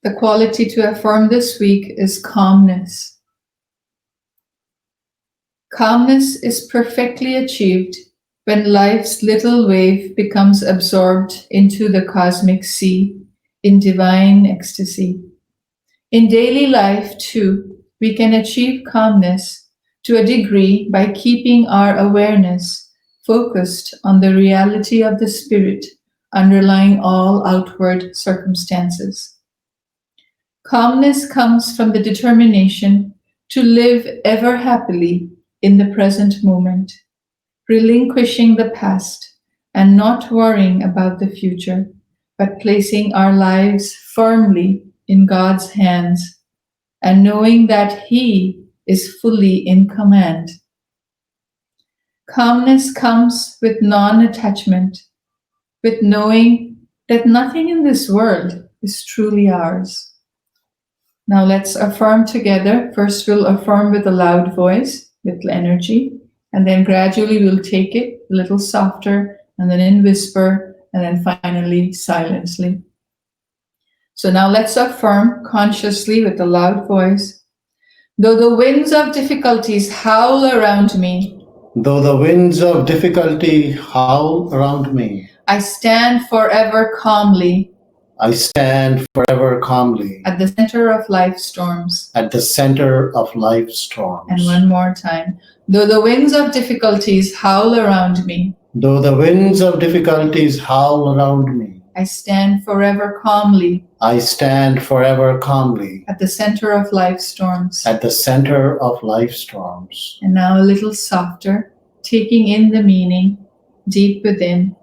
The quality to affirm this week is calmness. Calmness is perfectly achieved when life's little wave becomes absorbed into the cosmic sea in divine ecstasy. In daily life, too, we can achieve calmness to a degree by keeping our awareness focused on the reality of the spirit underlying all outward circumstances. Calmness comes from the determination to live ever happily in the present moment, relinquishing the past and not worrying about the future, but placing our lives firmly in God's hands and knowing that He is fully in command. Calmness comes with non-attachment, with knowing that nothing in this world is truly ours. Now let's affirm together. First we'll affirm with a loud voice, with energy, and then gradually we'll take it a little softer, and then in whisper, and then finally silently. So now let's affirm consciously with a loud voice. Though the winds of difficulties howl around me, though the winds of difficulty howl around me, I stand forever calmly. I stand forever calmly At the center of life's storms. at the center of life's storms. And one more time. Though the winds of difficulties howl around me, though the winds of difficulties howl around me, I stand forever calmly. I stand forever calmly At the center of life's storms. at the center of life's storms. And now a little softer, taking in the meaning deep within.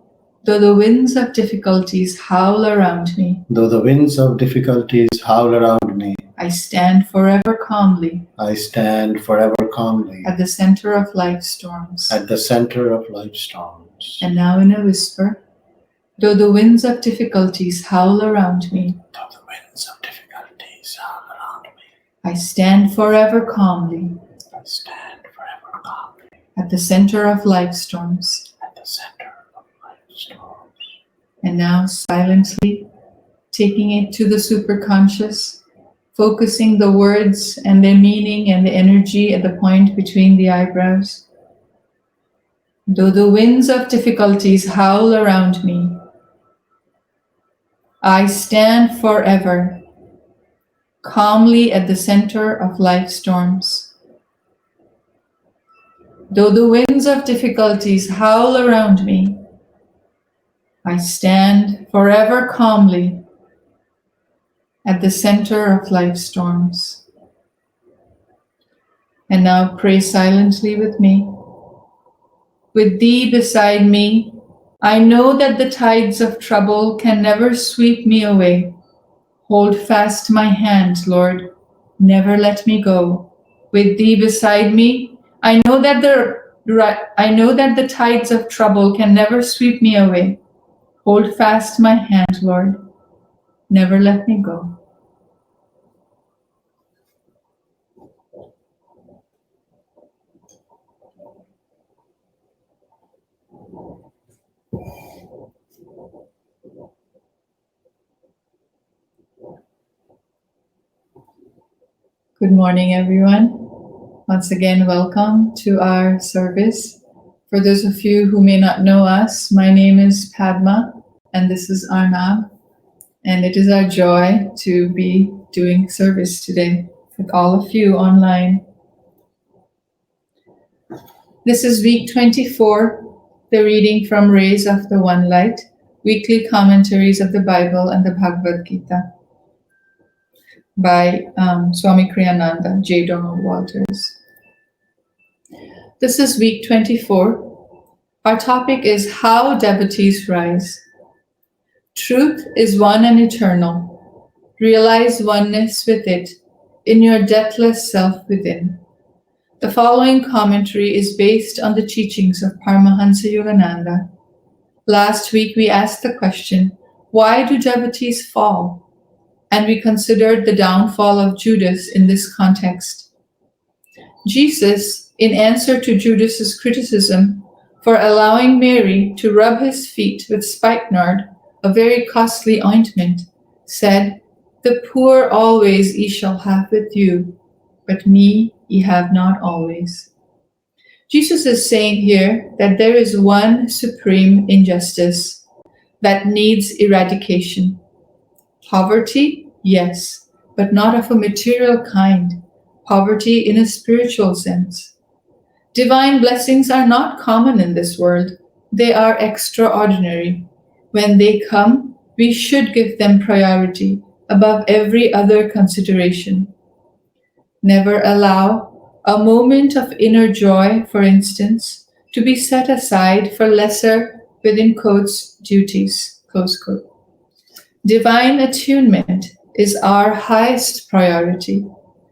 Though the winds of difficulties howl around me, though the winds of difficulties howl around me, I stand forever calmly. I stand forever calmly At the center of life's storms. at the center of life's storms. And now in a whisper. Though the winds of difficulties howl around me, though the winds of difficulties howl around me, I stand forever calmly. I stand forever calmly At the center of life's storms. at the center of life's storms. And now silently taking it to the superconscious, focusing the words and their meaning and the energy at the point between the eyebrows. Though the winds of difficulties howl around me, I stand forever calmly at the center of life's storms. Though the winds of difficulties howl around me, I stand forever calmly at the center of life's storms. And now pray silently with me. With Thee beside me, I know that the tides of trouble can never sweep me away. Hold fast my hand, Lord, never let me go. With Thee beside me, I know that the tides of trouble can never sweep me away. Hold fast my hand, Lord, never let me go. Good morning, everyone. Once again, welcome to our service. For those of you who may not know us, my name is Padma, and this is Arnab, and it is our joy to be doing service today with all of you online. This is week 24, the reading from Rays of the One Light, weekly commentaries of the Bible and the Bhagavad Gita by Swami Kriyananda, J. Donald Walters. This is week 24. Our topic is How Devotees Rise. Truth is one and eternal. Realize oneness with it in your deathless self within. The following commentary is based on the teachings of Paramahansa Yogananda. Last week we asked the question, why do devotees fall? And we considered the downfall of Judas in this context. Jesus, in answer to Judas's criticism for allowing Mary to rub his feet with spikenard, a very costly ointment, said, The poor always ye shall have with you, but me ye have not always. Jesus is saying here that there is one supreme injustice that needs eradication. Poverty, yes, but not of a material kind, poverty in a spiritual sense. Divine blessings are not common in this world, they are extraordinary. When they come, we should give them priority above every other consideration. Never allow a moment of inner joy, for instance, to be set aside for lesser, within quotes, duties, close quote. Divine attunement is our highest priority.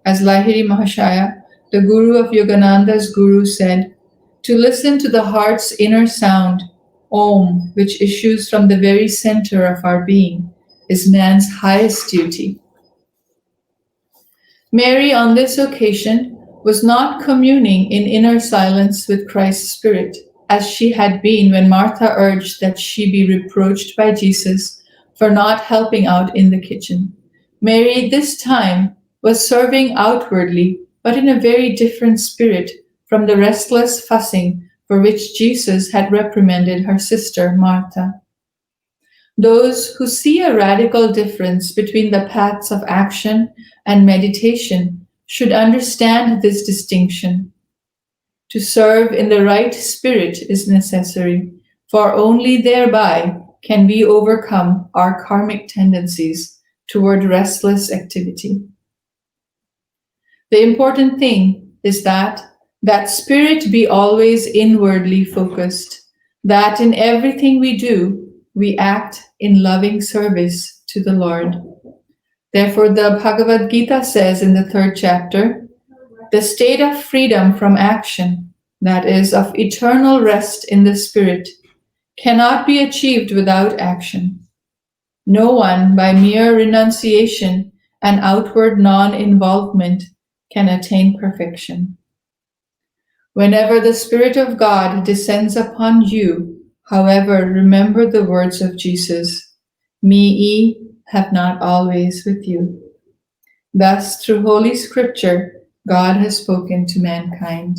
As Lahiri Mahashaya, the guru of Yogananda's guru, said, to listen to the heart's inner sound, Om, which issues from the very center of our being, is man's highest duty. Mary, on this occasion, was not communing in inner silence with Christ's Spirit, as she had been when Martha urged that she be reproached by Jesus for not helping out in the kitchen. Mary, this time, was serving outwardly, but in a very different spirit from the restless fussing for which Jesus had reprimanded her sister Martha. Those who see a radical difference between the paths of action and meditation should understand this distinction. To serve in the right spirit is necessary, for only thereby can we overcome our karmic tendencies toward restless activity. The important thing is that spirit be always inwardly focused, that in everything we do, we act in loving service to the Lord. Therefore, the Bhagavad Gita says in the 3rd chapter, the state of freedom from action, that is, of eternal rest in the spirit, cannot be achieved without action. No one, by mere renunciation and outward non-involvement, can attain perfection. Whenever the Spirit of God descends upon you, however, remember the words of Jesus, me ye have not always with you. Thus, through Holy Scripture, God has spoken to mankind.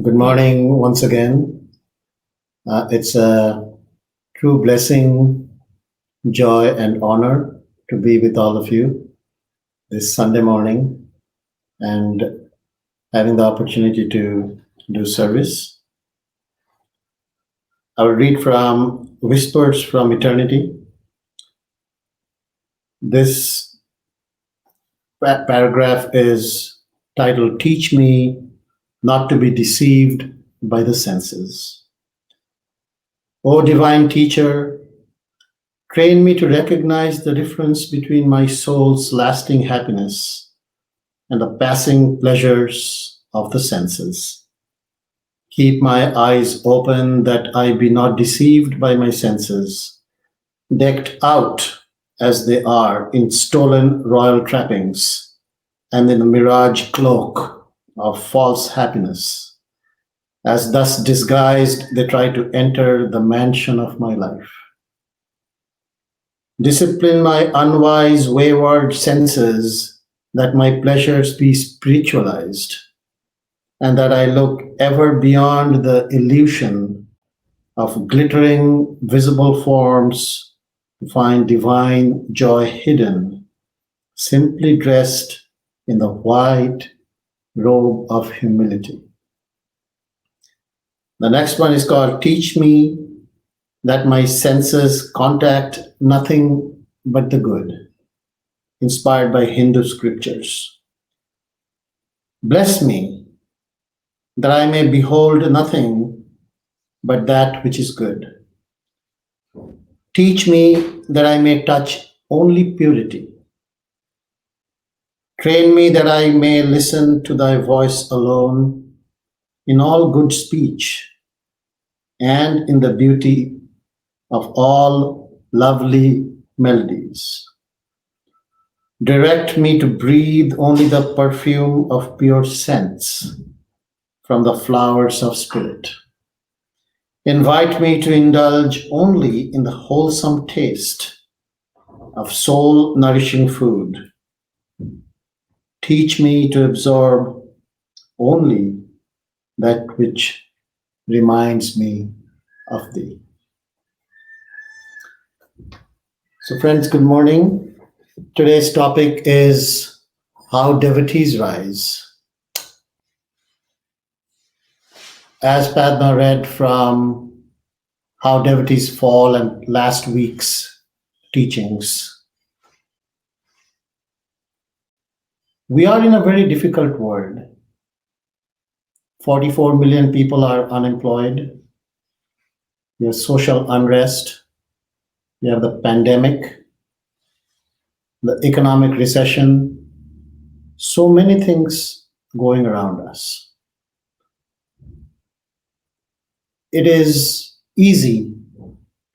Good morning once again. It's a true blessing, joy, and honor to be with all of you this Sunday morning and having the opportunity to do service. I will read from Whispers from Eternity. This paragraph is titled, Teach Me Not to be Deceived by the Senses. O Divine Teacher, train me to recognize the difference between my soul's lasting happiness and the passing pleasures of the senses. Keep my eyes open that I be not deceived by my senses, decked out as they are in stolen royal trappings and in the mirage cloak of false happiness. As thus disguised, they try to enter the mansion of my life. Discipline my unwise, wayward senses, that my pleasures be spiritualized, and that I look ever beyond the illusion of glittering, visible forms to find divine joy hidden, simply dressed in the white robe of humility. The next one is called Teach Me That My Senses Contact Nothing But the Good, inspired by Hindu scriptures. Bless me that I may behold nothing but that which is good. Teach me that I may touch only purity. Train me that I may listen to thy voice alone in all good speech and in the beauty of all lovely melodies. Direct me to breathe only the perfume of pure scents from the flowers of spirit. Invite me to indulge only in the wholesome taste of soul nourishing food. Teach me to absorb only that which reminds me of thee. So, friends, good morning. Today's topic is how devotees rise. As Padma read from How Devotees Fall and last week's teachings, we are in a very difficult world. 44 million people are unemployed. We have social unrest. We have the pandemic, the economic recession, so many things going around us. It is easy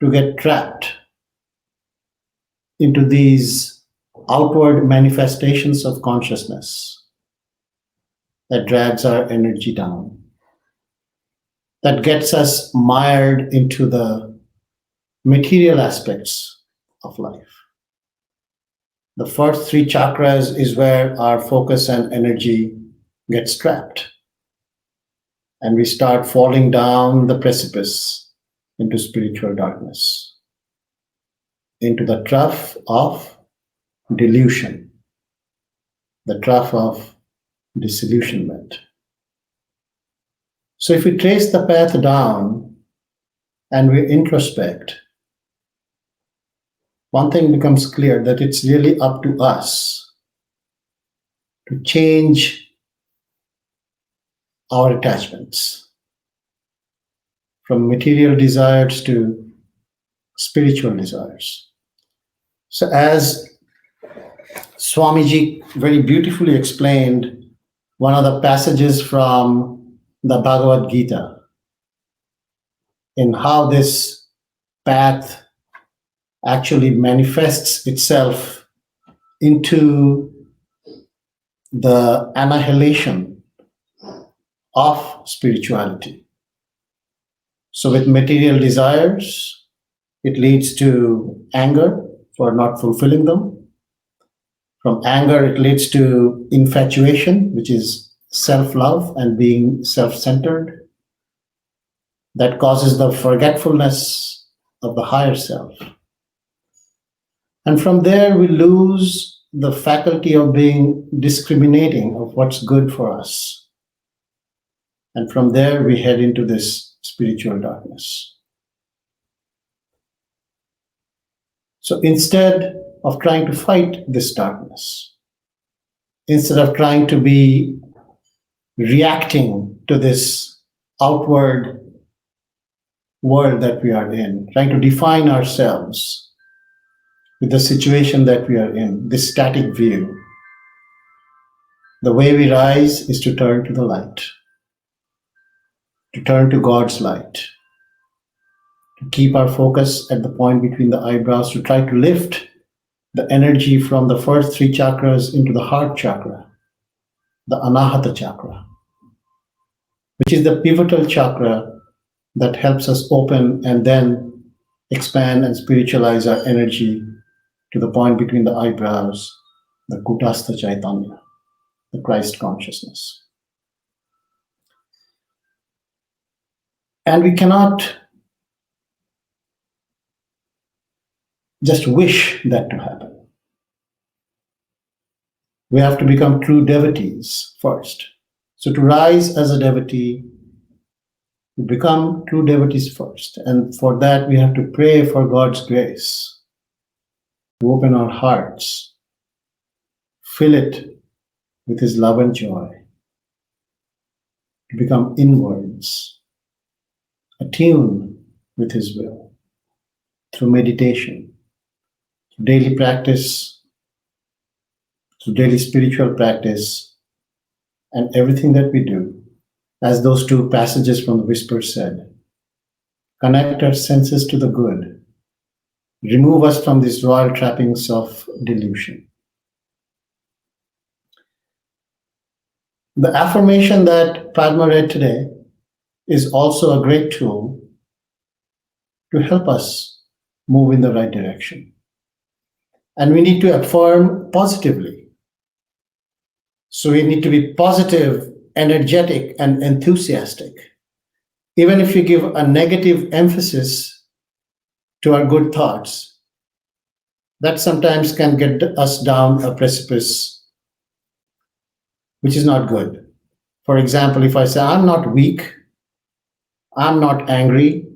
to get trapped into these outward manifestations of consciousness that drags our energy down, that gets us mired into the material aspects of life. The first three chakras is where our focus and energy gets trapped. And we start falling down the precipice into spiritual darkness, into the trough of delusion, the trough of disillusionment. So if we trace the path down and we introspect, one thing becomes clear, that it's really up to us to change our attachments from material desires to spiritual desires. So as Swamiji very beautifully explained one of the passages from the Bhagavad Gita, in how this path actually manifests itself into the annihilation of spirituality. So with material desires, it leads to anger for not fulfilling them. From anger, it leads to infatuation, which is self-love and being self-centered. That causes the forgetfulness of the higher self. And from there, we lose the faculty of being discriminating of what's good for us. And from there, we head into this spiritual darkness. So instead of trying to fight this darkness, instead of trying to be reacting to this outward world that we are in, trying to define ourselves with the situation that we are in, this static view, the way we rise is to turn to the light, to turn to God's light, to keep our focus at the point between the eyebrows, to try to lift the energy from the first three chakras into the heart chakra, the Anahata chakra, which is the pivotal chakra that helps us open and then expand and spiritualize our energy to the point between the eyebrows, the Kutastha Chaitanya, the Christ consciousness. And we cannot just wish that to happen. We have to become true devotees first. So to rise as a devotee, we become true devotees first. And for that, we have to pray for God's grace to open our hearts, fill it with His love and joy, to become inwards, attune with His will through meditation, daily practice, through daily spiritual practice, and everything that we do, as those two passages from the Whisper said, connect our senses to the good, remove us from these royal trappings of delusion. The affirmation that Padma read today is also a great tool to help us move in the right direction. And we need to affirm positively. So we need to be positive, energetic, and enthusiastic. Even if we give a negative emphasis to our good thoughts, that sometimes can get us down a precipice, which is not good. For example, if I say, I'm not weak, I'm not angry,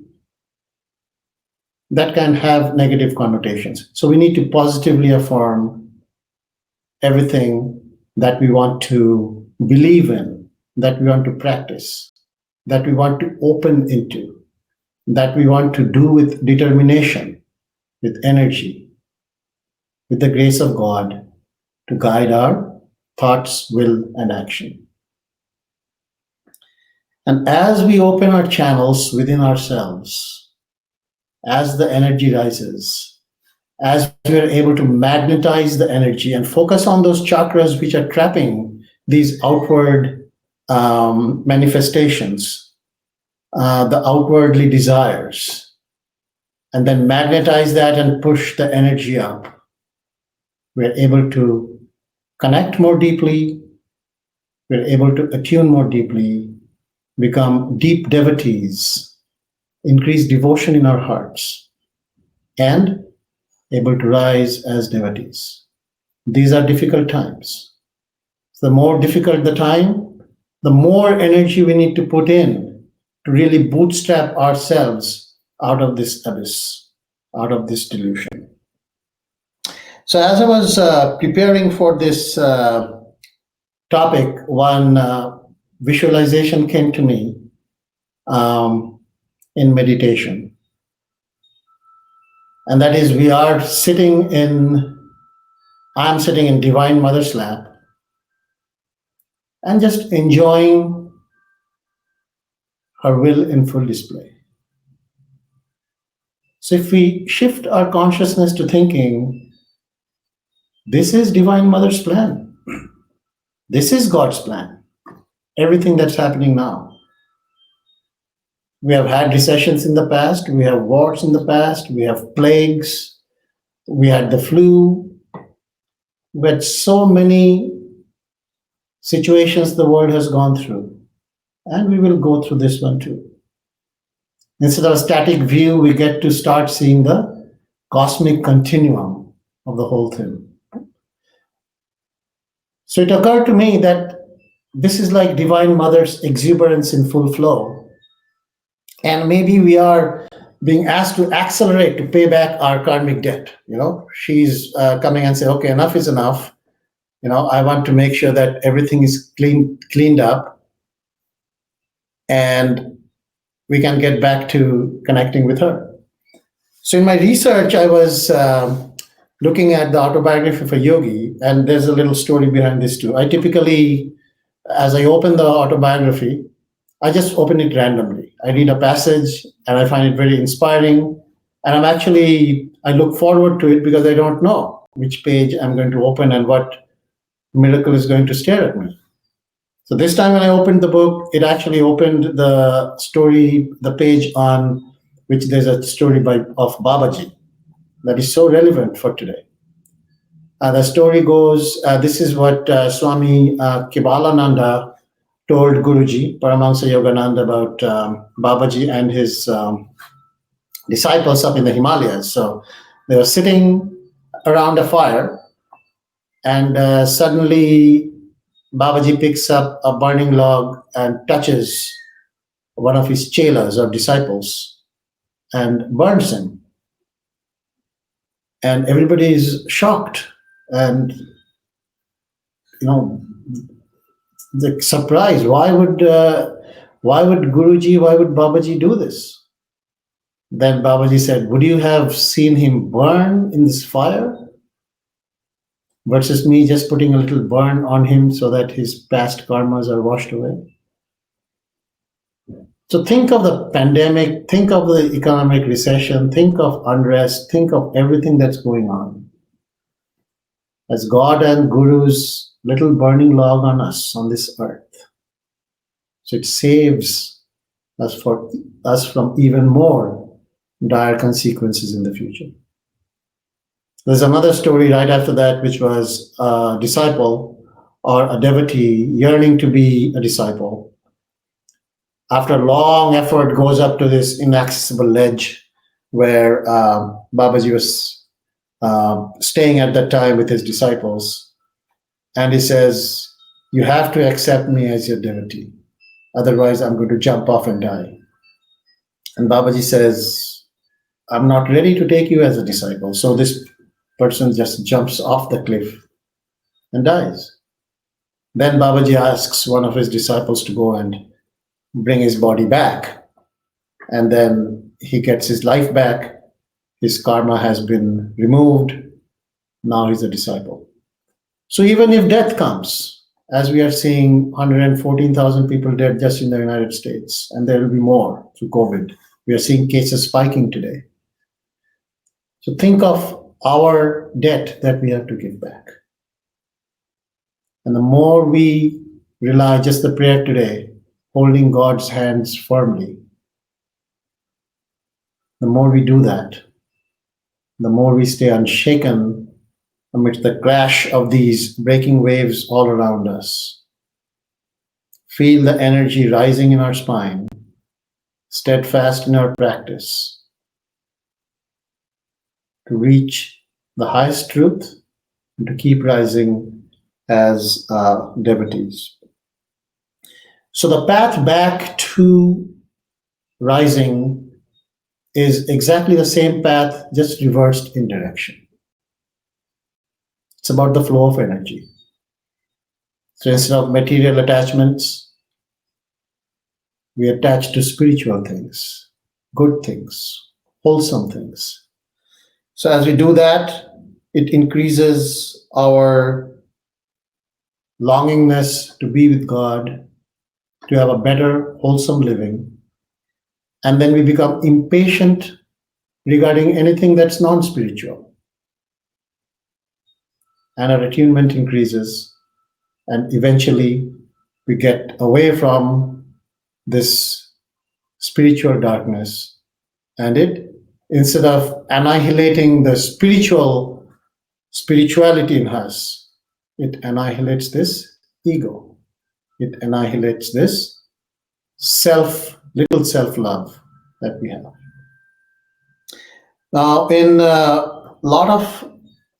that can have negative connotations. So we need to positively affirm everything that we want to believe in, that we want to practice, that we want to open into, that we want to do with determination, with energy, with the grace of God to guide our thoughts, will, and action. And as we open our channels within ourselves, as the energy rises, as we are able to magnetize the energy and focus on those chakras which are trapping these outward manifestations, the outwardly desires, and then magnetize that and push the energy up, we're able to connect more deeply, we're able to attune more deeply, become deep devotees, increase devotion in our hearts, and able to rise as devotees. These are difficult times. So the more difficult the time, the more energy we need to put in to really bootstrap ourselves out of this abyss, out of this delusion. So as I was preparing for this topic, one visualization came to me in meditation. And that is, I'm sitting in Divine Mother's lap and just enjoying her will in full display. So if we shift our consciousness to thinking, this is Divine Mother's plan. This is God's plan. Everything that's happening now. We have had recessions in the past, we have wars in the past, we have plagues, we had the flu, we had so many situations the world has gone through, and we will go through this one too. Instead of a static view, we get to start seeing the cosmic continuum of the whole thing. So it occurred to me that this is like Divine Mother's exuberance in full flow. And maybe we are being asked to accelerate to pay back our karmic debt. She's coming and say, okay, enough is enough. I want to make sure that everything is cleaned up and we can get back to connecting with her. So in my research, I was looking at the autobiography of a yogi, and there's a little story behind this too. I typically, as I open the autobiography, I just open it randomly. I read a passage and I find it very inspiring. And I look forward to it because I don't know which page I'm going to open and what miracle is going to stare at me. So this time when I opened the book, it actually opened the story, the page on which there's a story of Babaji that is so relevant for today. The story goes, this is what Swami Kibalananda told Guruji, Paramahansa Yogananda, about Babaji and his disciples up in the Himalayas. So they were sitting around a fire, and suddenly Babaji picks up a burning log and touches one of his chelas or disciples and burns him. And everybody is shocked and, the surprise. Why would Guruji, why would Babaji do this? Then Babaji said, would you have seen him burn in this fire versus me just putting a little burn on him so that his past karmas are washed away? So think of the pandemic, think of the economic recession, think of unrest, think of everything that's going on as God and Guru's little burning log on us on this earth. So it saves us from even more dire consequences in the future. There's another story right after that, which was a disciple or a devotee yearning to be a disciple. After long effort, goes up to this inaccessible ledge where Babaji was staying at that time with his disciples. And he says, you have to accept me as your devotee. Otherwise, I'm going to jump off and die. And Babaji says, I'm not ready to take you as a disciple. So this person just jumps off the cliff and dies. Then Babaji asks one of his disciples to go and bring his body back. And then he gets his life back. His karma has been removed. Now he's a disciple. So even if death comes, as we are seeing 114,000 people dead just in the United States, and there will be more through COVID. We are seeing cases spiking today. So think of our debt that we have to give back. And the more we rely, just the prayer today, holding God's hands firmly, the more we do that, the more we stay unshaken amidst the crash of these breaking waves all around us. Feel the energy rising in our spine, steadfast in our practice, to reach the highest truth and to keep rising as devotees. So the path back to rising is exactly the same path, just reversed in direction. It's about the flow of energy. So instead of material attachments, we attach to spiritual things, good things, wholesome things. So as we do that, it increases our longingness to be with God, to have a better, wholesome living. And then we become impatient regarding anything that's non-spiritual. And our attunement increases, and eventually we get away from this spiritual darkness, and it, instead of annihilating the spirituality in us, it annihilates this ego. It annihilates this little self-love that we have. Now, in a lot of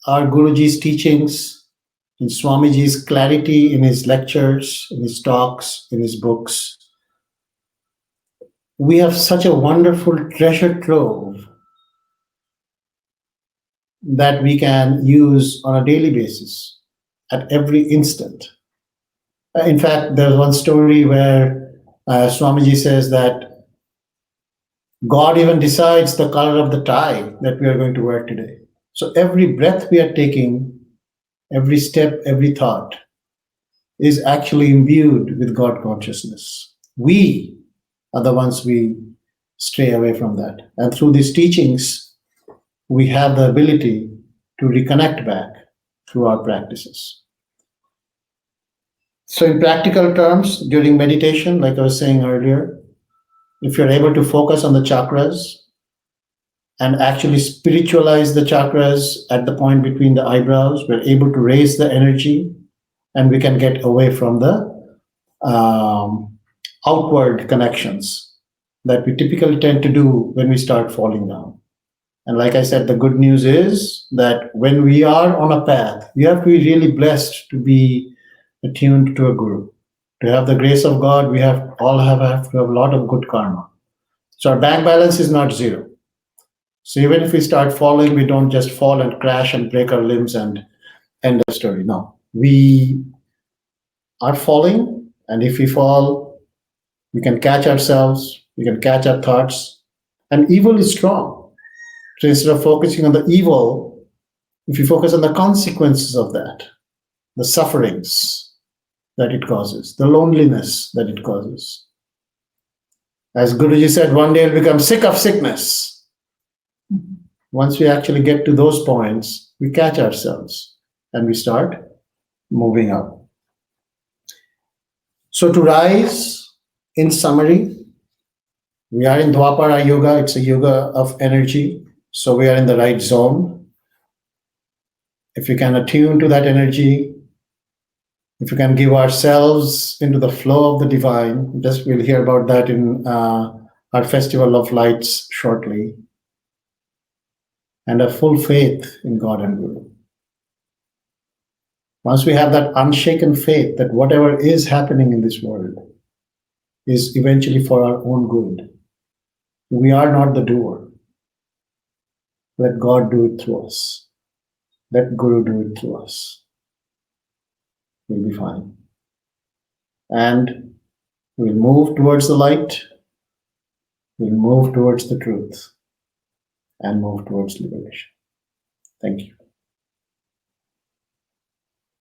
our Guruji's teachings, in Swamiji's clarity in his lectures, in his talks, in his books, we have such a wonderful treasure trove that we can use on a daily basis at every instant. In fact, there's one story where Swamiji says that God even decides the color of the tie that we are going to wear today. So every breath we are taking, every step, every thought is actually imbued with God consciousness. We are the ones we stray away from that. And through these teachings, we have the ability to reconnect back through our practices. So in practical terms, during meditation, like I was saying earlier, if you're able to focus on the chakras and actually spiritualize the chakras at the point between the eyebrows, we're able to raise the energy, and we can get away from the outward connections that we typically tend to do when we start falling down. And like I said, the good news is that when we are on a path, you have to be really blessed to be attuned to a guru. To have the grace of God, we all have to have a lot of good karma. So our bank balance is not zero. So even if we start falling, we don't just fall and crash and break our limbs and end the story. No, we are falling, and if we fall, we can catch ourselves, we can catch our thoughts, And evil is strong. So instead of focusing on the evil, if you focus on the consequences of that, the sufferings that it causes, the loneliness that it causes. As Guruji said, one day you'll become sick of sickness. Once we actually get to those points, we catch ourselves and we start moving up. So to rise, in summary, we are in Dwapara Yoga. It's a yoga of energy. So we are in the right zone. If we can attune to that energy, if we can give ourselves into the flow of the divine, just we'll hear about that in our Festival of Lights shortly, and a full faith in God and Guru. Once we have that unshaken faith that whatever is happening in this world is eventually for our own good, we are not the doer. Let God do it through us. Let Guru do it through us. We'll be fine. And we'll move towards the light. We'll move towards the truth and move towards liberation. Thank you.